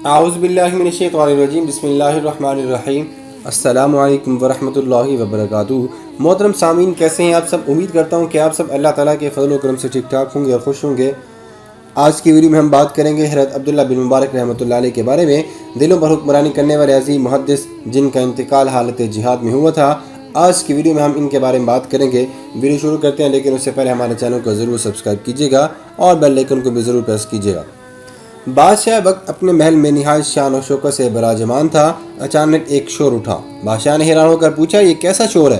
اعوذ باللہ من الشیطان الرجیم بسم اللہ الرحمن الرحیم السلام علیکم ورحمۃ اللہ وبرکاتہ۔ محترم سامعین، کیسے ہیں آپ سب؟ امید کرتا ہوں کہ آپ سب اللہ تعالیٰ کے فضل و کرم سے ٹھیک ٹھاک ہوں گے اور خوش ہوں گے۔ آج کی ویڈیو میں ہم بات کریں گے حضرت عبداللہ بن مبارک رحمۃ اللہ علیہ کے بارے میں، دلوں پر حکمرانی کرنے والے عظیم محدث جن کا انتقال حالت جہاد میں ہوا تھا۔ آج کی ویڈیو میں ہم ان کے بارے میں بات کریں گے۔ ویڈیو شروع کرتے ہیں، لیکن اس سے پہلے ہمارے چینل کو ضرور سبسکرائب کیجیے گا اور بیل آئیکن کو بھی ضرور پریس کیجیے گا۔ بادشاہ وقت اپنے محل میں نہایت شان و شوکت سے براجمان تھا۔ اچانک ایک شور اٹھا۔ بادشاہ نے حیران ہو کر پوچھا، یہ کیسا شور ہے؟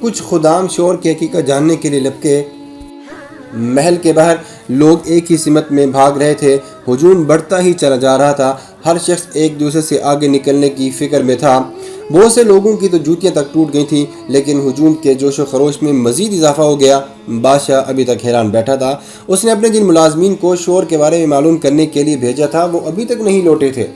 کچھ خدام شور کی حقیقت جاننے کے لیے لپکے۔ محل کے باہر لوگ ایک ہی سمت میں بھاگ رہے تھے۔ ہجوم بڑھتا ہی چلا جا رہا تھا۔ ہر شخص ایک دوسرے سے آگے نکلنے کی فکر میں تھا۔ بہت سے لوگوں کی تو جوتیاں تک ٹوٹ گئی تھیں، لیکن ہجوم کے جوش و خروش میں مزید اضافہ ہو گیا۔ بادشاہ ابھی تک حیران بیٹھا تھا۔ اس نے اپنے جن ملازمین کو شور کے بارے میں معلوم کرنے کے لیے بھیجا تھا، وہ ابھی تک نہیں لوٹے تھے۔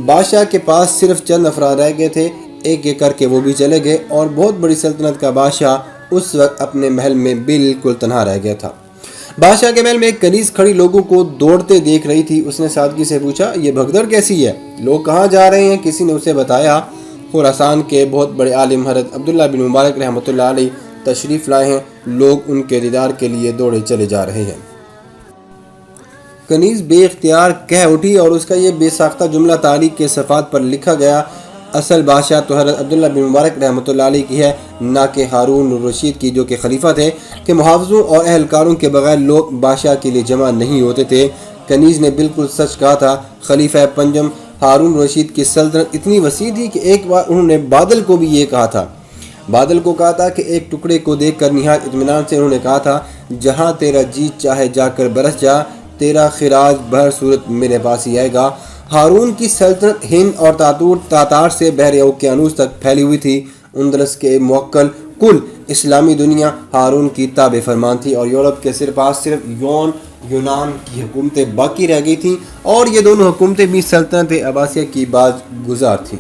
بادشاہ کے پاس صرف چند افراد رہ گئے تھے۔ ایک ایک کر کے وہ بھی چلے گئے اور بہت بڑی سلطنت کا بادشاہ اس وقت اپنے محل میں بالکل تنہا رہ گیا تھا۔ بادشاہ کے محل میں ایک کنیز کھڑی لوگوں کو دوڑتے دیکھ رہی تھی۔ اس نے سادگی سے پوچھا، یہ بھگدڑ کیسی ہے؟ لوگ کہاں جا رہے ہیں؟ کسی نے اسے بتایا، خراسان کے بہت بڑے عالم حضرت عبداللہ بن مبارک رحمۃ اللہ علیہ تشریف لائے ہیں، لوگ ان کے دیدار کے لیے دوڑے چلے جا رہے ہیں۔ کنیز بے اختیار کہہ اٹھی اور اس کا یہ بے ساختہ جملہ تاریخ کے صفحات پر لکھا گیا، اصل بادشاہ تو حضرت عبداللہ بن مبارک رحمۃ اللہ علیہ کی ہے، نہ کہ ہارون الرشید کی، جو کہ خلیفہ تھے، کہ محافظوں اور اہلکاروں کے بغیر لوگ بادشاہ کے لیے جمع نہیں ہوتے تھے۔ کنیز نے بالکل سچ کہا تھا۔ خلیفہ پنجم ہارون الرشید کی سلطنت اتنی وسیع تھی کہ ایک بار انہوں نے بادل کو بھی یہ کہا تھا۔ بادل کو کہا تھا کہ ایک ٹکڑے کو دیکھ کر نہایت اطمینان سے انہوں نے کہا تھا، جہاں تیرا جی چاہے جا کر برس جا، تیرا خراج بہر صورت میرے پاس ہی آئے گا۔ ہارون کی سلطنت ہند اور تاتار سے بحر اوقیانوس تک پھیلی ہوئی تھی۔ اندلس کے موکل کل اسلامی دنیا ہارون کی تابع فرمان تھی اور یورپ کے صرف یونان کی حکومتیں باقی رہ گئی تھیں، اور یہ دونوں حکومتیں بھی سلطنت عباسیہ کی باز گزار تھیں۔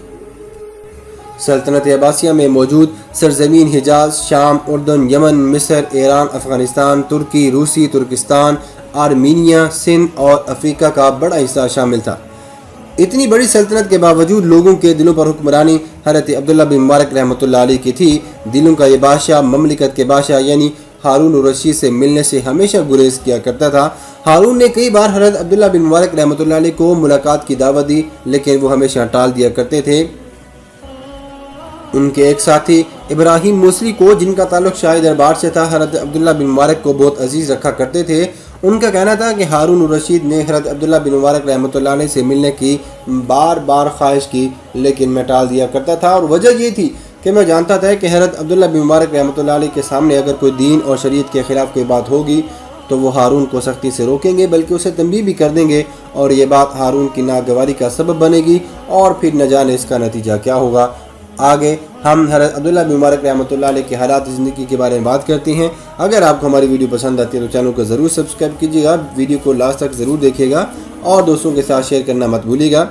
سلطنت عباسیہ میں موجود سرزمین حجاز، شام، اردن، یمن، مصر، ایران، افغانستان، ترکی، روسی ترکستان، آرمینیا، سندھ اور افریقہ کا بڑا حصہ شامل تھا۔ اتنی بڑی سلطنت کے باوجود لوگوں کے دلوں پر حکمرانی حضرت عبداللہ بن مبارک رحمۃ اللہ علیہ کی تھی۔ دلوں کا یہ بادشاہ مملکت کے بادشاہ یعنی ہارون الرشید سے ملنے سے ہمیشہ گریز کیا کرتا تھا۔ ہارون نے کئی بار حضرت عبداللہ بن مبارک رحمۃ اللہ علیہ کو ملاقات کی دعوت دی، لیکن وہ ہمیشہ ٹال دیا کرتے تھے۔ ان کے ایک ساتھی ابراہیم موصلی کو، جن کا تعلق شاہی دربار سے تھا، حضرت عبداللہ بن مبارک کو بہت عزیز رکھا کرتے تھے۔ ان کا کہنا تھا کہ ہارون الرشید نے حضرت عبداللہ بن مبارک رحمۃ اللہ علیہ سے ملنے کی بار بار خواہش کی، لیکن میں ٹال دیا کرتا تھا، اور وجہ یہ تھی کہ میں جانتا تھا کہ حضرت عبداللہ بن مبارک رحمۃ اللہ علیہ کے سامنے اگر کوئی دین اور شریعت کے خلاف کوئی بات ہوگی تو وہ ہارون کو سختی سے روکیں گے، بلکہ اسے تنبیہ بھی کر دیں گے، اور یہ بات ہارون کی ناگواری کا سبب بنے گی، اور پھر نہ جانے اس کا نتیجہ کیا ہوگا۔ آگے ہم حضرت عبداللہ بن مبارک رحمۃ اللہ علیہ کے حالات زندگی کے بارے میں بات کرتے ہیں۔ اگر آپ کو ہماری ویڈیو پسند آتی ہے تو چینل کو ضرور سبسکرائب کیجیے گا، ویڈیو کو لاسٹ تک ضرور دیکھیے گا اور دوستوں کے ساتھ شیئر کرنا مت بھولیے گا۔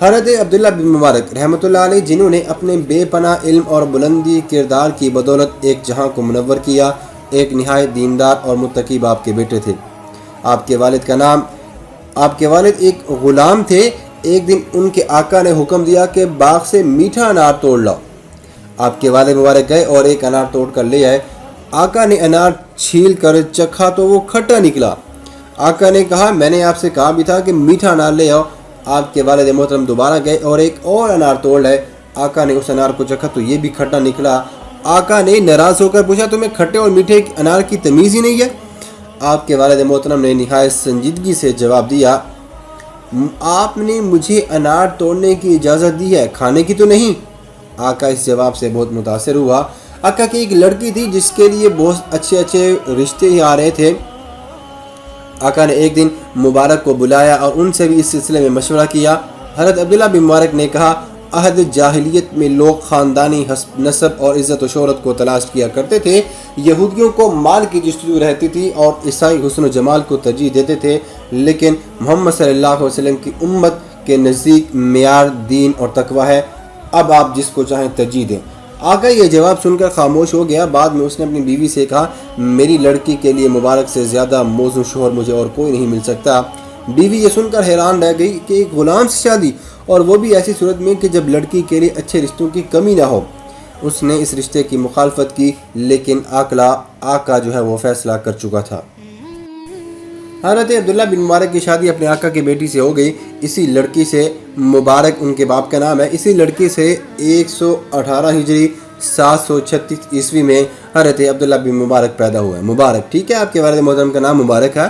حضرت عبداللہ بن مبارک رحمۃ اللہ علیہ، جنہوں نے اپنے بے پناہ علم اور بلندی کردار کی بدولت ایک جہاں کو منور کیا، ایک نہایت دیندار اور متقی باپ کے بیٹے تھے۔ آپ کے والد ایک غلام تھے۔ ایک دن ان کے آقا نے حکم دیا کہ باغ سے میٹھا انار توڑ لاؤ۔ آپ کے والد مبارک گئے اور ایک انار توڑ کر لے آئے۔ آقا نے انار چھیل کر چکھا تو وہ کھٹا نکلا۔ آقا نے کہا، میں نے آپ سے کہا بھی تھا کہ میٹھا انار لے آؤ۔ آپ کے والد محترم دوبارہ گئے اور ایک اور انار توڑ لائے۔ آقا نے اس انار کو چکھا تو یہ بھی کھٹا نکلا۔ آقا نے ناراض ہو کر پوچھا، تمہیں کھٹے اور میٹھے انار کی تمیز ہی نہیں ہے؟ آپ کے والد محترم نے نہایت سنجیدگی سے جواب دیا، آپ نے مجھے انار توڑنے کی اجازت دی ہے، کھانے کی تو نہیں۔ آقا اس جواب سے بہت متاثر ہوا۔ آقا کی ایک لڑکی تھی جس کے لیے بہت اچھے رشتے ہی آ رہے تھے۔ آقا نے ایک دن مبارک کو بلایا اور ان سے بھی اس سلسلے میں مشورہ کیا۔ حضرت عبداللہ بن مبارک نے کہا، عہد جاہلیت میں لوگ خاندانی نسب اور عزت و شہرت کو تلاش کیا کرتے تھے۔ یہودیوں کو مال کی جستجو رہتی تھی اور عیسائی حسن و جمال کو ترجیح دیتے تھے، لیکن محمد صلی اللہ علیہ وسلم کی امت کے نزدیک معیار دین اور تقوی ہے، اب آپ جس کو چاہیں ترجیح دیں۔ آقا یہ جواب سن کر خاموش ہو گیا۔ بعد میں اس نے اپنی بیوی سے کہا، میری لڑکی کے لیے مبارک سے زیادہ موزوں شوہر مجھے اور کوئی نہیں مل سکتا۔ بیوی یہ سن کر حیران رہ گئی کہ ایک غلام سے شادی، اور وہ بھی ایسی صورت میں کہ جب لڑکی کے لیے اچھے رشتوں کی کمی نہ ہو۔ اس نے اس رشتے کی مخالفت کی، لیکن آقا جو ہے وہ فیصلہ کر چکا تھا۔ حضرت عبداللہ بن مبارک کی شادی اپنے آقا کی بیٹی سے ہو گئی۔ اسی لڑکی سے، مبارک ان کے باپ کا نام ہے، اسی لڑکی سے 118 ہجری 736 عیسوی میں حضرت عبداللہ بن مبارک پیدا ہوئے۔ مبارک، ٹھیک ہے، آپ کے والد محترم کا نام مبارک ہے۔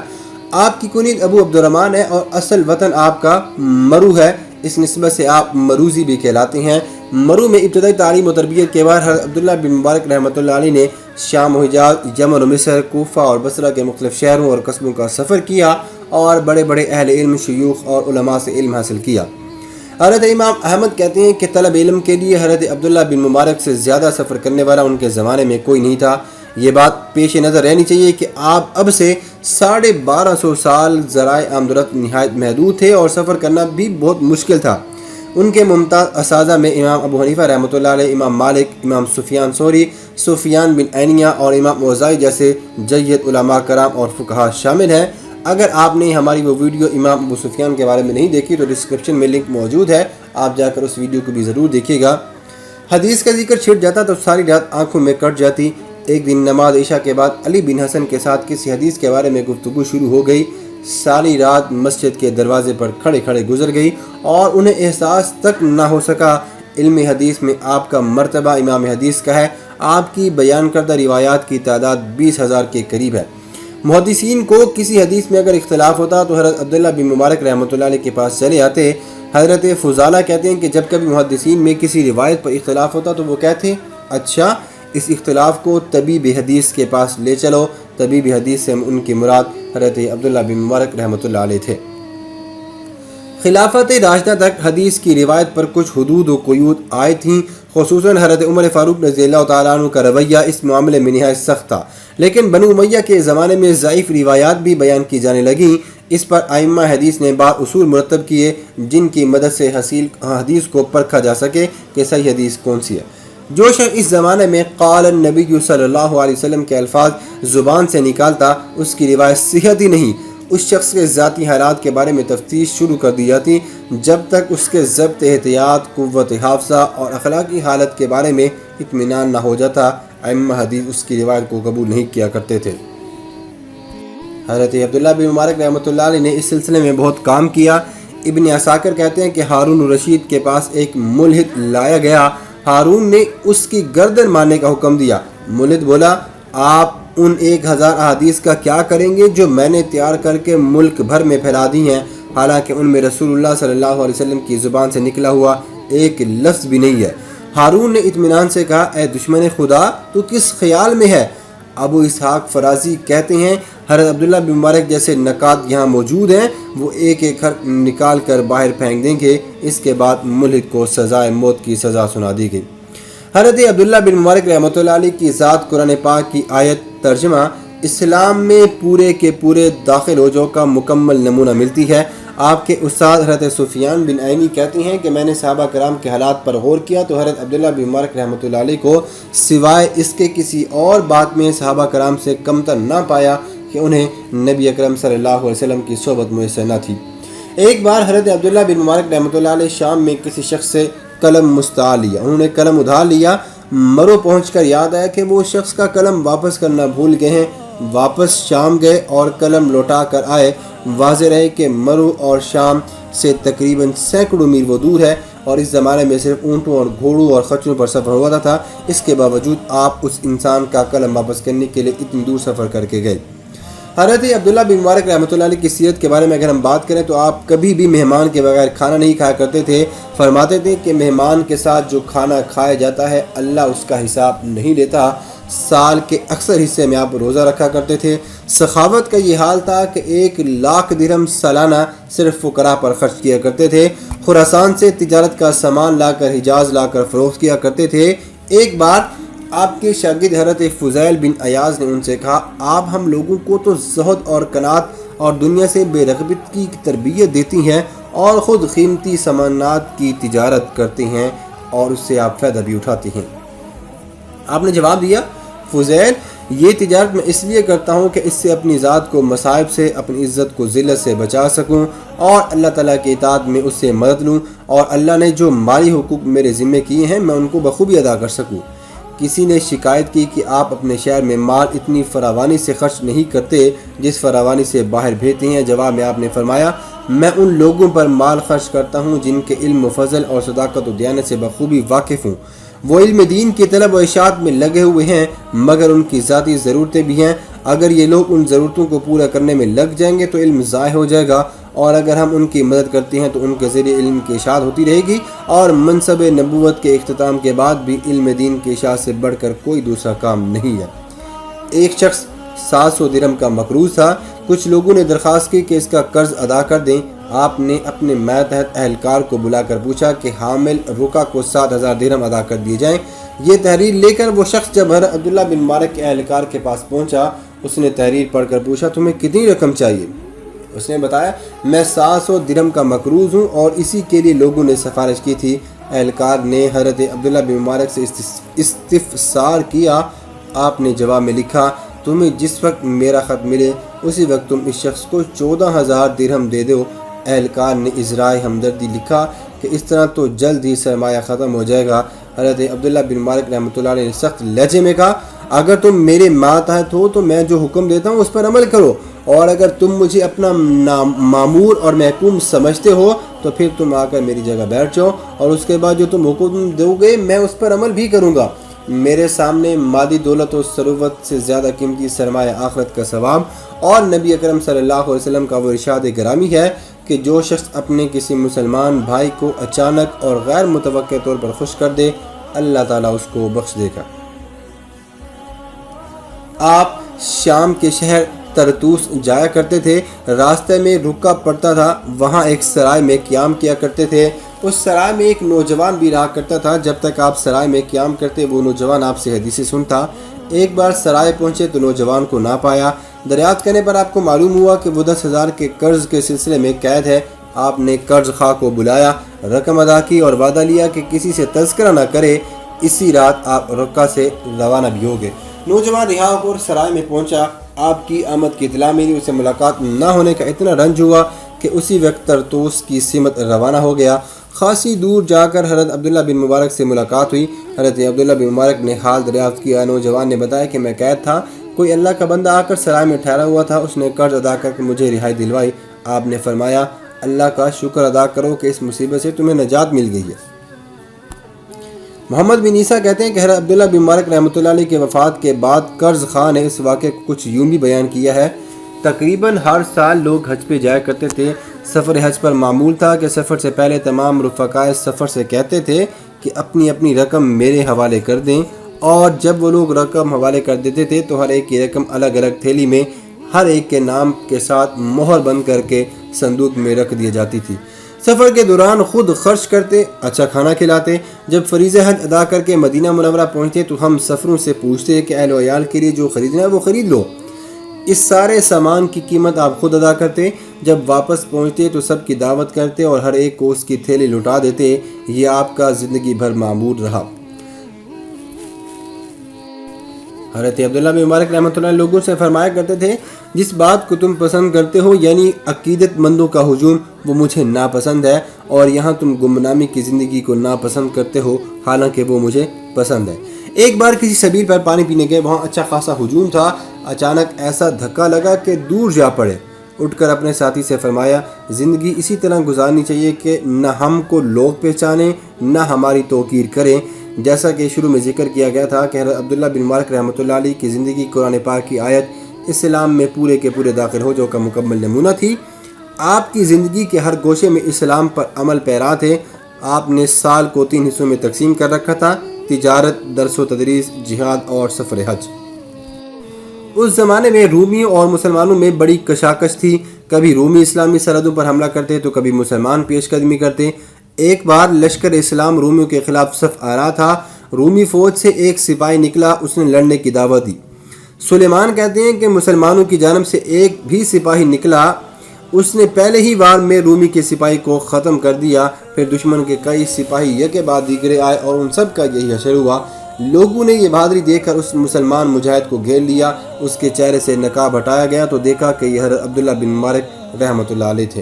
آپ کی کنیت ابو عبد الرحمن ہے اور اصل وطن آپ کا مرو ہے، اس نسبت سے آپ مروزی بھی کہلاتے ہیں۔ مرو میں ابتدائی تعلیم و تربیت کے بعد حضرت عبداللہ بن مبارک رحمۃ اللہ علیہ نے شام و حجاز، یمن و مصر، کوفہ اور بصرہ کے مختلف شہروں اور قصبوں کا سفر کیا اور بڑے بڑے اہل علم، شیوخ اور علماء سے علم حاصل کیا۔ حضرت امام احمد کہتے ہیں کہ طلب علم کے لیے حضرت عبداللہ بن مبارک سے زیادہ سفر کرنے والا ان کے زمانے میں کوئی نہیں تھا۔ یہ بات پیش نظر رہنی چاہیے کہ آپ اب سے 1250 سال ذرائع آمد و رفت نہایت محدود تھے اور سفر کرنا بھی بہت مشکل تھا۔ ان کے ممتاز اساتذہ میں امام ابو حنیفہ رحمۃ اللہ علیہ، امام مالک، امام سفیان ثوری، سفیان بن عینیہ اور امام اوزاعی جیسے جید علماء کرام اور فقہاء شامل ہیں۔ اگر آپ نے ہماری وہ ویڈیو امام ابو سفیان کے بارے میں نہیں دیکھی تو ڈسکرپشن میں لنک موجود ہے، آپ جا کر اس ویڈیو کو بھی ضرور دیکھیے گا۔ حدیث کا ذکر چھٹ جاتا تو ساری رات آنکھوں میں کٹ جاتی۔ ایک دن نماز عشاء کے بعد علی بن حسن کے ساتھ کسی حدیث کے بارے میں گفتگو شروع ہو گئی۔ ساری رات مسجد کے دروازے پر کھڑے کھڑے گزر گئی اور انہیں احساس تک نہ ہو سکا۔ علم حدیث میں آپ کا مرتبہ امام حدیث کا ہے۔ آپ کی بیان کردہ روایات کی تعداد 20,000 کے قریب ہے۔ محدثین کو کسی حدیث میں اگر اختلاف ہوتا تو حضرت عبداللہ بن مبارک رحمۃ اللہ علیہ کے پاس چلے آتے۔ حضرت فضالہ کہتے ہیں کہ جب کبھی محدثین میں کسی روایت پر اختلاف ہوتا تو وہ کہتے اچھا اس اختلاف کو طبیب حدیث کے پاس لے چلو۔ طبیب حدیث سے ان کی مراد حضرت عبداللہ بن مبارک رحمۃ اللہ علیہ تھے۔ خلافت راشدہ تک حدیث کی روایت پر کچھ حدود و قیود عائد تھیں، خصوصاً حضرت عمر فاروق رضی اللہ تعالیٰ عنہ کا رویہ اس معاملے میں نہایت سخت تھا، لیکن بنو امیہ کے زمانے میں ضعیف روایات بھی بیان کی جانے لگیں۔ اس پر ائمہ حدیث نے بعض اصول مرتب کیے جن کی مدد سے حدیث کو پرکھا جا سکے کہ صحیح حدیث کون سی ہے۔ جو شخص اس زمانے میں قال النبی صلی اللہ علیہ وسلم کے الفاظ زبان سے نکالتا اس کی روایت صحت ہی نہیں۔ اس شخص کے ذاتی حالات کے بارے میں تفتیش شروع کر دی جاتی جب تک اس کے ضبط احتیاط، قوت حافظہ اور اخلاقی حالت کے بارے میں اطمینان نہ ہو جاتا۔ ائمہ حدیث اس کی روایت کو قبول نہیں کیا کرتے تھے۔ حضرت عبداللہ بن مبارک رحمۃ اللہ علیہ نے اس سلسلے میں بہت کام کیا۔ ابن عساکر کہتے ہیں کہ ہارون الرشید کے پاس ایک ملحد لایا گیا۔ ہارون نے اس کی گردن مارنے کا حکم دیا۔ ملحد بولا آپ ان 1000 احادیث کا کیا کریں گے جو میں نے تیار کر کے ملک بھر میں پھیلا دی ہیں، حالانکہ ان میں رسول اللہ صلی اللہ علیہ وسلم کی زبان سے نکلا ہوا ایک لفظ بھی نہیں ہے۔ ہارون نے اطمینان سے کہا اے دشمن خدا تو کس خیال میں ہے؟ ابو اسحاق فرازی کہتے ہیں حضرت عبداللہ بن مبارک جیسے نکات یہاں موجود ہیں، وہ ایک ایک حرف نکال کر باہر پھینک دیں گے۔ اس کے بعد ملحد کو سزائے موت کی سزا سنا دی گئی۔ حضرت عبداللہ بن مبارک رحمۃ اللہ علیہ کی ذات قرآن پاک کی آیت ترجمہ اسلام میں پورے کے پورے داخل ہو جاؤ کا مکمل نمونہ ملتی ہے۔ آپ کے استاد حضرت سفیان بن عینی کہتے ہیں کہ میں نے صحابہ کرام کے حالات پر غور کیا تو حضرت عبداللہ بن مبارک رحمۃ اللہ علیہ کو سوائے اس کے کسی اور بات میں صحابہ کرام سے کمتر نہ پایا کہ انہیں نبی اکرم صلی اللہ علیہ وسلم کی صحبت میسر نہ تھی۔ ایک بار حضرت عبداللہ بن مبارک رحمۃ اللہ علیہ شام میں کسی شخص سے قلم مستعار لیا۔ انہوں نے قلم ادھار لیا۔ مرو پہنچ کر یاد آیا کہ وہ شخص کا قلم واپس کرنا بھول گئے ہیں۔ واپس شام گئے اور قلم لوٹا کر آئے۔ واضح رہے کہ مرو اور شام سے تقریباً سینکڑوں میل وہ دور ہے اور اس زمانے میں صرف اونٹوں اور گھوڑوں اور خچروں پر سفر ہوا تھا۔ اس کے باوجود آپ اس انسان کا قلم واپس کرنے کے لیے اتنی دور سفر کر کے گئے۔ حضرت عبداللہ بن مبارک رحمۃ اللہ علیہ کی سیرت کے بارے میں اگر ہم بات کریں تو آپ کبھی بھی مہمان کے بغیر کھانا نہیں کھایا کرتے تھے۔ فرماتے تھے کہ مہمان کے ساتھ جو کھانا کھایا جاتا ہے اللہ اس کا حساب نہیں لیتا۔ سال کے اکثر حصے میں آپ روزہ رکھا کرتے تھے۔ سخاوت کا یہ حال تھا کہ 1,00,000 درہم سالانہ صرف فقراء پر خرچ کیا کرتے تھے۔ خراسان سے تجارت کا سامان لا کر حجاز لا کر فروخت کیا کرتے تھے۔ ایک بار آپ کے شاگرد حضرت فضیل بن ایاز نے ان سے کہا آپ ہم لوگوں کو تو زہد اور قناعت اور دنیا سے بے رغبت کی تربیت دیتی ہیں اور خود قیمتی سامانات کی تجارت کرتے ہیں اور اس سے آپ فائدہ بھی اٹھاتے ہیں۔ آپ نے جواب دیا فضیل یہ تجارت میں اس لیے کرتا ہوں کہ اس سے اپنی ذات کو مصائب سے، اپنی عزت کو ذلت سے بچا سکوں اور اللہ تعالیٰ کی اطاعت میں اس سے مدد لوں، اور اللہ نے جو مالی حقوق میرے ذمہ کیے ہیں میں ان کو بخوبی ادا کر سکوں۔ کسی نے شکایت کی کہ آپ اپنے شہر میں مال اتنی فراوانی سے خرچ نہیں کرتے جس فراوانی سے باہر بھیجتے ہیں۔ جواب میں آپ نے فرمایا، میں ان لوگوں پر مال خرچ کرتا ہوں جن کے علم و فضل اور صداقت و دیانت سے بخوبی واقف ہوں۔ وہ علم دین کی طلب و اشاعت میں لگے ہوئے ہیں مگر ان کی ذاتی ضرورتیں بھی ہیں۔ اگر یہ لوگ ان ضرورتوں کو پورا کرنے میں لگ جائیں گے تو علم ضائع ہو جائے گا، اور اگر ہم ان کی مدد کرتے ہیں تو ان کے ذریعے علم کی اشاعت ہوتی رہے گی، اور منصب نبوت کے اختتام کے بعد بھی علم دین کی اشاعت سے بڑھ کر کوئی دوسرا کام نہیں ہے۔ ایک شخص 700 درہم کا مقروض تھا۔ کچھ لوگوں نے درخواست کی کہ اس کا قرض ادا کر دیں۔ آپ نے اپنے ماتحت اہلکار کو بلا کر پوچھا کہ حامل رکا کو 7000 درہم ادا کر دیے جائیں۔ یہ تحریر لے کر وہ شخص جب حضرت عبداللہ بن مبارک کے اہلکار کے پاس پہنچا، اس نے تحریر پڑھ کر پوچھا، تمہیں کتنی رقم چاہیے؟ اس نے بتایا، میں 700 درہم کا مقروض ہوں اور اسی کے لیے لوگوں نے سفارش کی تھی۔ اہلکار نے حضرت عبداللہ بن مبارک سے استفسار کیا۔ آپ نے جواب میں لکھا، تمہیں جس وقت میرا خط ملے اسی وقت تم اس شخص کو 14000 درہم دے دو۔ اہلکار نے اظہار ہمدردی لکھا کہ اس طرح تو جلد ہی سرمایہ ختم ہو جائے گا۔ حضرت عبداللہ بن مبارک رحمۃ اللہ علیہ نے سخت لہجے میں کہا، اگر تم میرے ماتحت ہو تو میں جو حکم دیتا ہوں اس پر عمل کرو، اور اگر تم مجھے اپنا مامور اور محکوم سمجھتے ہو تو پھر تم آ کر میری جگہ بیٹھ جاؤ، اور اس کے بعد جو تم حکم دو گے میں اس پر عمل بھی کروں گا۔ میرے سامنے مادی دولت و ثروت سے زیادہ قیمتی سرمایہ آخرت کا ثواب اور نبی اکرم صلی اللہ علیہ وسلم کا وہ ارشاد گرامی ہے کہ جو شخص اپنے کسی مسلمان بھائی کو اچانک اور غیر متوقع طور پر خوش کر دے، اللہ تعالیٰ اس کو بخش دے گا۔ آپ شام کے شہر طرطوس جایا کرتے تھے۔ راستے میں رکا پڑتا تھا، وہاں ایک سرائے میں قیام کیا کرتے تھے۔ اس سرائے میں ایک نوجوان بھی رہا کرتا تھا۔ جب تک آپ سرائے میں قیام کرتے وہ نوجوان آپ سے حدیثیں سنتا۔ ایک بار سرائے پہنچے تو نوجوان کو نہ پایا۔ دریافت کرنے پر آپ کو معلوم ہوا کہ وہ 10,000 کے قرض کے سلسلے میں قید ہے۔ آپ نے قرض خواہ کو بلایا، رقم ادا کی اور وعدہ لیا کہ کسی سے تذکرہ نہ کرے۔ اسی رات آپ رکا سے روانہ بھی ہو گئے۔ نوجوان رہا ہو کر سرائے میں پہنچا۔ آپ کی آمد کی اطلاع ملی، اسے ملاقات نہ ہونے کا اتنا رنج ہوا کہ اسی وقت طرطوس کی سمت روانہ ہو گیا۔ خاصی دور جا کر حضرت عبداللہ بن مبارک سے ملاقات ہوئی۔ حضرت عبداللہ بن مبارک نے حال دریافت کیا۔ نوجوان نے بتایا کہ میں قید تھا، کوئی اللہ کا بندہ آ کر سرائے میں ٹھہرا ہوا تھا، اس نے قرض ادا کر کے مجھے رہائی دلوائی۔ آپ نے فرمایا، اللہ کا شکر ادا کرو کہ اس مصیبت سے تمہیں نجات مل گئی ہے۔ محمد بن عیسیٰ کہتے ہیں کہ حضرت عبداللہ بن مبارک رحمۃ اللہ علیہ کے وفات کے بعد قرض خواہ نے اس واقعے کو کچھ یوں بھی بیان کیا ہے، تقریباً ہر سال لوگ حج پہ جایا کرتے تھے۔ سفر حج پر معمول تھا کہ سفر سے پہلے تمام رفقائے سفر سے کہتے تھے کہ اپنی اپنی رقم میرے حوالے کر دیں، اور جب وہ لوگ رقم حوالے کر دیتے تھے تو ہر ایک کی رقم الگ الگ تھیلی میں ہر ایک کے نام کے ساتھ مہر بند کر کے صندوق میں رکھ دی جاتی تھی۔ سفر کے دوران خود خرچ کرتے، اچھا کھانا کھلاتے۔ جب فریضہ حج ادا کر کے مدینہ منورہ پہنچتے تو ہم سفروں سے پوچھتے کہ اہل و عیال کے لیے جو خریدنا ہے وہ خرید لو۔ اس سارے سامان کی قیمت آپ خود ادا کرتے۔ جب واپس پہنچتے تو سب کی دعوت کرتے اور ہر ایک کو اس کی تھیلی لوٹا دیتے۔ یہ آپ کا زندگی بھر معمول رہا۔ حضرت عبداللہ بن مبارک رحمۃ اللہ علیہ لوگوں سے فرمایا کرتے تھے، جس بات کو تم پسند کرتے ہو یعنی عقیدت مندوں کا ہجوم، وہ مجھے ناپسند ہے، اور یہاں تم گمنامی کی زندگی کو ناپسند کرتے ہو، حالانکہ وہ مجھے پسند ہے۔ ایک بار کسی سبیل پر پانی پینے گئے، وہاں اچھا خاصا ہجوم تھا۔ اچانک ایسا دھکا لگا کہ دور جا پڑے۔ اٹھ کر اپنے ساتھی سے فرمایا، زندگی اسی طرح گزارنی چاہیے کہ نہ ہم کو لوگ پہچانیں نہ ہماری توقیر کریں۔ جیسا کہ شروع میں ذکر کیا گیا تھا کہ حضرت عبداللہ بن مبارک رحمۃ اللہ علیہ کی زندگی قرآن پاک کی آیت اسلام میں پورے کے پورے داخل ہو جو کا مکمل نمونہ تھی۔ آپ کی زندگی کے ہر گوشے میں اسلام پر عمل پیرا تھے۔ آپ نے سال کو 3 حصوں میں تقسیم کر رکھا تھا، تجارت، درس و تدریس، جہاد اور سفر حج۔ اس زمانے میں رومیوں اور مسلمانوں میں بڑی کشاکش تھی، کبھی رومی اسلامی سرحدوں پر حملہ کرتے تو کبھی مسلمان پیش قدمی کرتے۔ ایک بار لشکر اسلام رومیوں کے خلاف صف آ رہا تھا، رومی فوج سے ایک سپاہی نکلا، اس نے لڑنے کی دعوت دی۔ سلیمان کہتے ہیں کہ مسلمانوں کی جانب سے ایک بھی سپاہی نکلا، اس نے پہلے ہی وار میں رومی کے سپاہی کو ختم کر دیا۔ پھر دشمن کے کئی سپاہی یکے بعد دیگرے آئے اور ان سب کا یہی حشر ہوا۔ لوگوں نے یہ بہادری دیکھ کر اس مسلمان مجاہد کو گھیر لیا. اس کے چہرے سے نقاب ہٹایا گیا تو دیکھا کہ یہ حضرت عبداللہ بن مبارک رحمۃ اللہ علیہ تھے.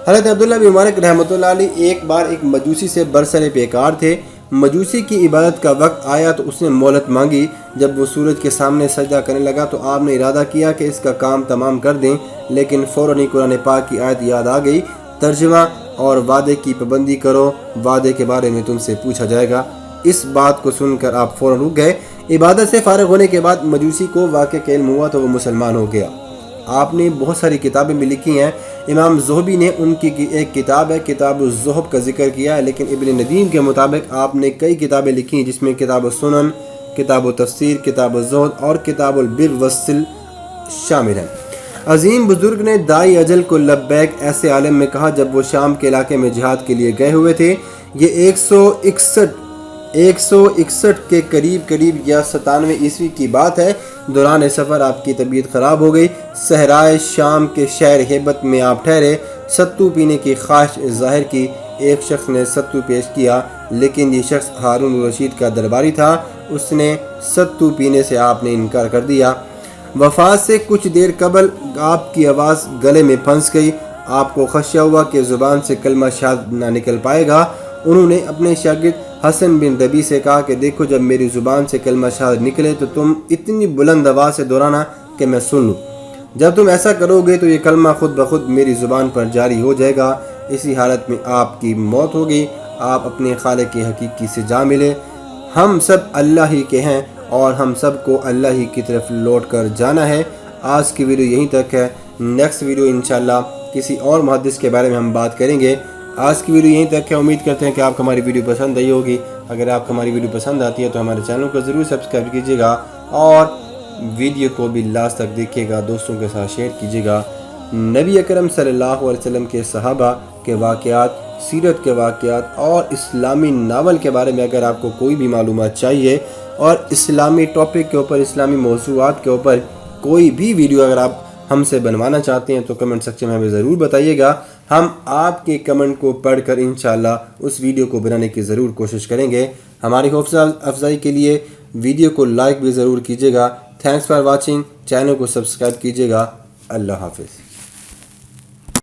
حضرت عبداللہ بن مبارک رحمۃ اللہ علیہ ایک بار ایک مجوسی سے برسر پیکار تھے. مجوسی کی عبادت کا وقت آیا تو اس نے مہلت مانگی. جب وہ سورج کے سامنے سجدہ کرنے لگا تو آپ نے ارادہ کیا کہ اس کا کام تمام کر دیں، لیکن فوراً ہی قرآن پاک کی آیت یاد آ گئی، ترجمہ اور وعدے کی پابندی کرو، وعدے کے بارے میں تم سے پوچھا جائے گا. اس بات کو سن کر آپ فوراً رک گئے. عبادت سے فارغ ہونے کے بعد مجوسی کو واقعہ کا علم ہوا تو وہ مسلمان ہو گیا. آپ نے بہت ساری کتابیں بھی لکھی ہیں. امام زہبی نے ان کی ایک کتاب ہے کتاب الزہب کا ذکر کیا ہے، لیکن ابن ندیم کے مطابق آپ نے کئی کتابیں لکھی ہیں جس میں کتاب السنن، کتاب التفسیر، کتاب الزہد اور کتاب البر والصلہ شامل ہیں. عظیم بزرگ نے دائی اجل کو لبیک ایسے عالم میں کہا جب وہ شام کے علاقے میں جہاد کے لیے گئے ہوئے تھے. یہ 161 کے قریب یا 97 عیسوی کی بات ہے. دوران سفر آپ کی طبیعت خراب ہو گئی. صحرائے شام کے شہر ہیبت میں آپ ٹھہرے. ستو پینے کی خواہش ظاہر کی. ایک شخص نے ستو پیش کیا، لیکن یہ شخص ہارون الرشید کا درباری تھا. اس نے ستو پینے سے آپ نے انکار کر دیا. وفات سے کچھ دیر قبل آپ کی آواز گلے میں پھنس گئی. آپ کو خدشہ ہوا کہ زبان سے کلمہ شہادت نہ نکل پائے گا. انہوں نے اپنے شاگرد حسن بن ربیع سے کہا کہ دیکھو، جب میری زبان سے کلمہ شہادت نکلے تو تم اتنی بلند آواز سے دہرانا کہ میں سن لوں. جب تم ایسا کرو گے تو یہ کلمہ خود بخود میری زبان پر جاری ہو جائے گا. اسی حالت میں آپ کی موت ہوگی. آپ اپنے خالق حقیقی سے جا ملے. ہم سب اللہ ہی کے ہیں اور ہم سب کو اللہ ہی کی طرف لوٹ کر جانا ہے. آج کی ویڈیو یہیں تک ہے. نیکسٹ ویڈیو انشاءاللہ کسی اور محدث کے بارے میں ہم بات کریں گے. آج کی ویڈیو یہیں تک ہے. امید کرتے ہیں کہ آپ کو ہماری ویڈیو پسند آئی ہوگی. اگر آپ کو ہماری ویڈیو پسند آتی ہے تو ہمارے چینل کو ضرور سبسکرائب کیجیے گا اور ویڈیو کو بھی لاسٹ تک دیکھیے گا، دوستوں کے ساتھ شیئر کیجیے گا. نبی اکرم صلی اللہ علیہ وسلم کے صحابہ کے واقعات، سیرت کے واقعات اور اسلامی ناول کے بارے میں اگر آپ کو کوئی بھی معلومات چاہیے اور اسلامی ٹاپک کے اوپر، اسلامی موضوعات کے اوپر کوئی بھی ویڈیو اگر آپ ہم سے بنوانا چاہتے ہیں تو کمنٹ سیکشن میں ہمیں ضرور بتائیے گا. ہم آپ کے کمنٹ کو پڑھ کر انشاءاللہ اس ویڈیو کو بنانے کی ضرور کوشش کریں گے. ہماری حوصلہ افزائی کے لیے ویڈیو کو لائک بھی ضرور کیجیے گا. Thanks for watching. چینل کو سبسکرائب کیجیے گا. اللہ حافظ.